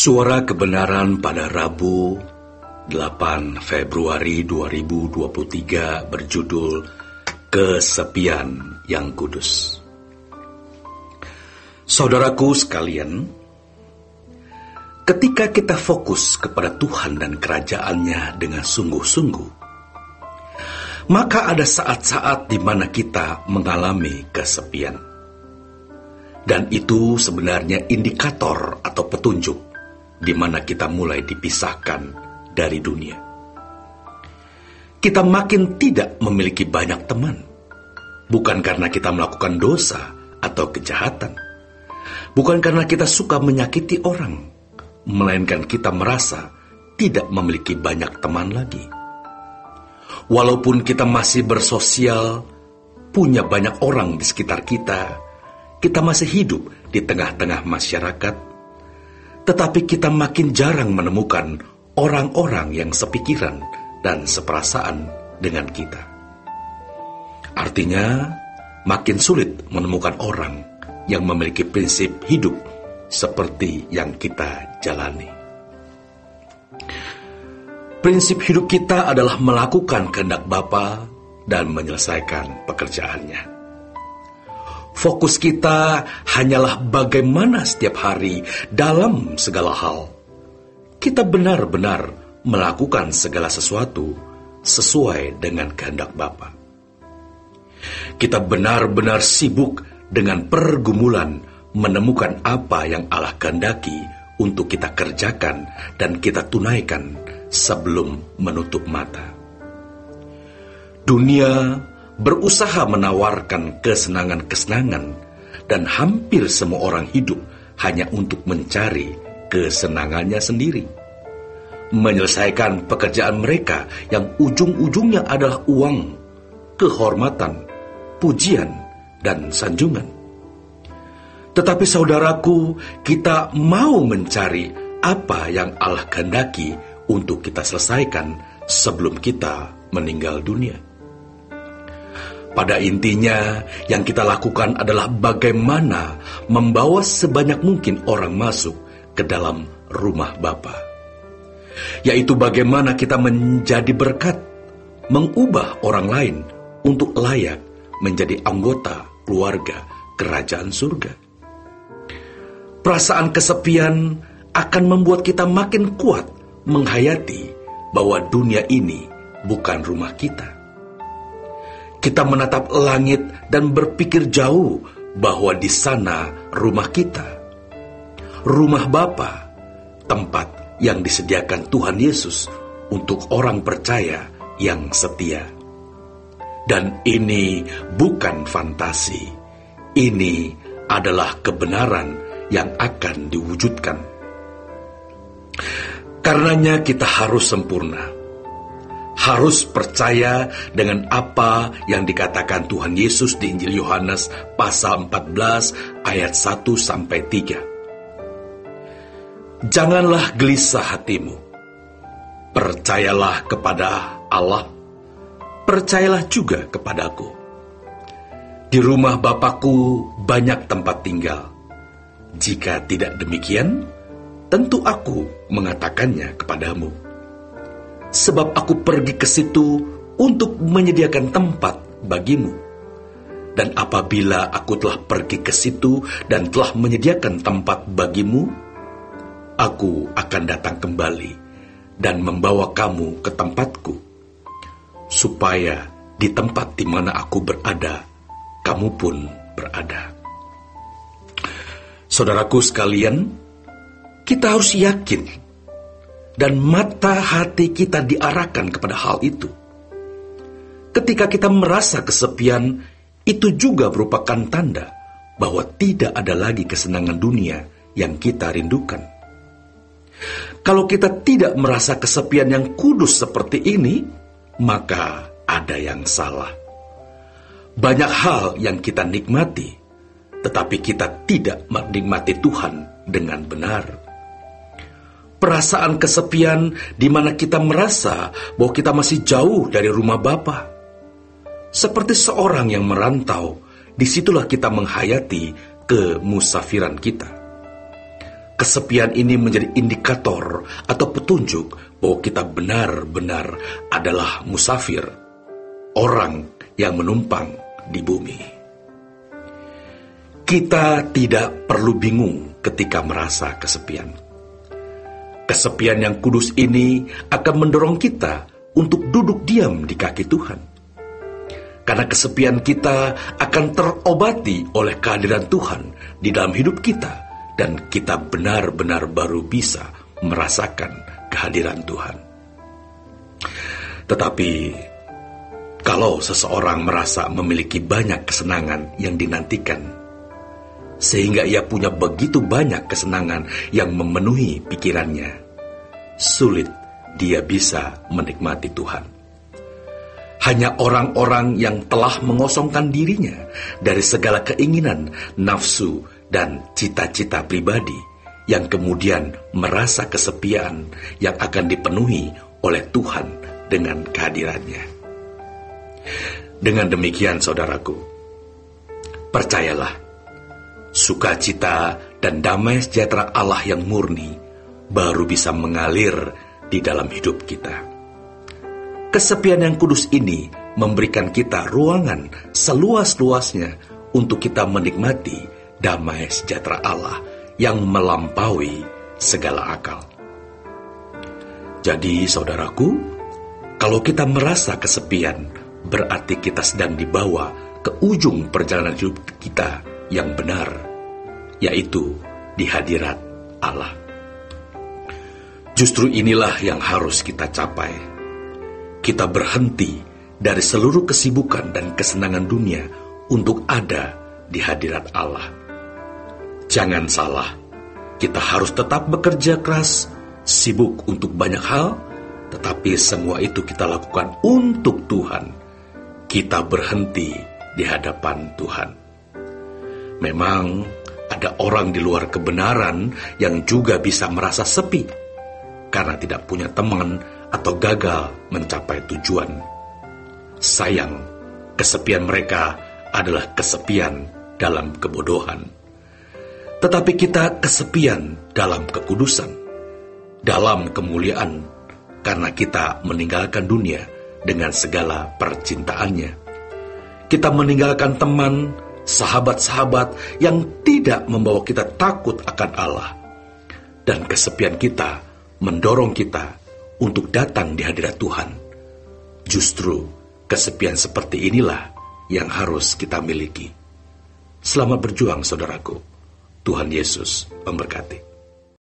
Suara Kebenaran pada Rabu 8 Februari 2023 berjudul Kesepian yang Kudus. Saudaraku sekalian, ketika kita fokus kepada Tuhan dan kerajaannya dengan sungguh-sungguh, maka ada saat-saat di mana kita mengalami kesepian. Dan itu sebenarnya indikator atau petunjuk di mana kita mulai dipisahkan dari dunia. Kita makin tidak memiliki banyak teman, bukan karena kita melakukan dosa atau kejahatan, bukan karena kita suka menyakiti orang, melainkan kita merasa tidak memiliki banyak teman lagi. Walaupun kita masih bersosial, punya banyak orang di sekitar kita masih hidup di tengah-tengah masyarakat, tetapi kita makin jarang menemukan orang-orang yang sepikiran dan seperasaan dengan kita. Artinya, makin sulit menemukan orang yang memiliki prinsip hidup seperti yang kita jalani. Prinsip hidup kita adalah melakukan kehendak Bapa dan menyelesaikan pekerjaannya. Fokus kita hanyalah bagaimana setiap hari dalam segala hal kita benar-benar melakukan segala sesuatu sesuai dengan kehendak Bapa. Kita benar-benar sibuk dengan pergumulan menemukan apa yang Allah kehendaki untuk kita kerjakan dan kita tunaikan sebelum menutup mata. Dunia berusaha menawarkan kesenangan-kesenangan, dan hampir semua orang hidup hanya untuk mencari kesenangannya sendiri, menyelesaikan pekerjaan mereka yang ujung-ujungnya adalah uang, kehormatan, pujian, dan sanjungan. Tetapi saudaraku, kita mau mencari apa yang Allah kehendaki untuk kita selesaikan sebelum kita meninggal dunia. Pada intinya, yang kita lakukan adalah bagaimana membawa sebanyak mungkin orang masuk ke dalam rumah Bapa. Yaitu bagaimana kita menjadi berkat, mengubah orang lain untuk layak menjadi anggota keluarga kerajaan surga. Perasaan kesepian akan membuat kita makin kuat menghayati bahwa dunia ini bukan rumah kita. Kita menatap langit dan berpikir jauh bahwa di sana rumah kita, rumah Bapa, tempat yang disediakan Tuhan Yesus untuk orang percaya yang setia. Dan ini bukan fantasi, ini adalah kebenaran yang akan diwujudkan. Karenanya kita harus sempurna, harus percaya dengan apa yang dikatakan Tuhan Yesus di Injil Yohanes pasal 14 ayat 1-3. Janganlah gelisah hatimu. Percayalah kepada Allah, percayalah juga kepadaku. Di rumah Bapakku banyak tempat tinggal. Jika tidak demikian, tentu aku mengatakannya kepadamu. Sebab aku pergi ke situ untuk menyediakan tempat bagimu. Dan apabila aku telah pergi ke situ dan telah menyediakan tempat bagimu, aku akan datang kembali dan membawa kamu ke tempatku, supaya di tempat di mana aku berada, kamu pun berada. Saudaraku sekalian, kita harus yakin dan mata hati kita diarahkan kepada hal itu. Ketika kita merasa kesepian, itu juga merupakan tanda bahwa tidak ada lagi kesenangan dunia yang kita rindukan. Kalau kita tidak merasa kesepian yang kudus seperti ini, maka ada yang salah. Banyak hal yang kita nikmati, tetapi kita tidak menikmati Tuhan dengan benar. Perasaan kesepian di mana kita merasa bahwa kita masih jauh dari rumah Bapa. Seperti seorang yang merantau, disitulah kita menghayati kemusafiran kita. Kesepian ini menjadi indikator atau petunjuk bahwa kita benar-benar adalah musafir, orang yang menumpang di bumi. Kita tidak perlu bingung ketika merasa kesepian. Kesepian yang kudus ini akan mendorong kita untuk duduk diam di kaki Tuhan. Karena kesepian kita akan terobati oleh kehadiran Tuhan di dalam hidup kita, dan kita benar-benar baru bisa merasakan kehadiran Tuhan. Tetapi, kalau seseorang merasa memiliki banyak kesenangan yang dinantikan, sehingga ia punya begitu banyak kesenangan yang memenuhi pikirannya, sulit dia bisa menikmati Tuhan. Hanya orang-orang yang telah mengosongkan dirinya dari segala keinginan, nafsu, dan cita-cita pribadi yang kemudian merasa kesepian yang akan dipenuhi oleh Tuhan dengan kehadirannya. Dengan demikian, saudaraku, percayalah, sukacita dan damai sejahtera Allah yang murni baru bisa mengalir di dalam hidup kita. Kesepian yang kudus ini memberikan kita ruangan seluas-luasnya untuk kita menikmati damai sejahtera Allah yang melampaui segala akal. Jadi, saudaraku, kalau kita merasa kesepian, berarti kita sedang dibawa ke ujung perjalanan hidup kita yang benar, yaitu di hadirat Allah. Justru inilah yang harus kita capai. Kita berhenti dari seluruh kesibukan dan kesenangan dunia untuk ada di hadirat Allah. Jangan salah, kita harus tetap bekerja keras, sibuk untuk banyak hal, tetapi semua itu kita lakukan untuk Tuhan. Kita berhenti di hadapan Tuhan. Memang ada orang di luar kebenaran yang juga bisa merasa sepi karena tidak punya teman atau gagal mencapai tujuan. Sayang, kesepian mereka adalah kesepian dalam kebodohan. Tetapi kita kesepian dalam kekudusan, dalam kemuliaan, karena kita meninggalkan dunia dengan segala percintaannya. Kita meninggalkan teman, sahabat-sahabat yang tidak membawa kita takut akan Allah. Dan kesepian kita mendorong kita untuk datang di hadirat Tuhan. Justru kesepian seperti inilah yang harus kita miliki. Selamat berjuang, saudaraku. Tuhan Yesus memberkati.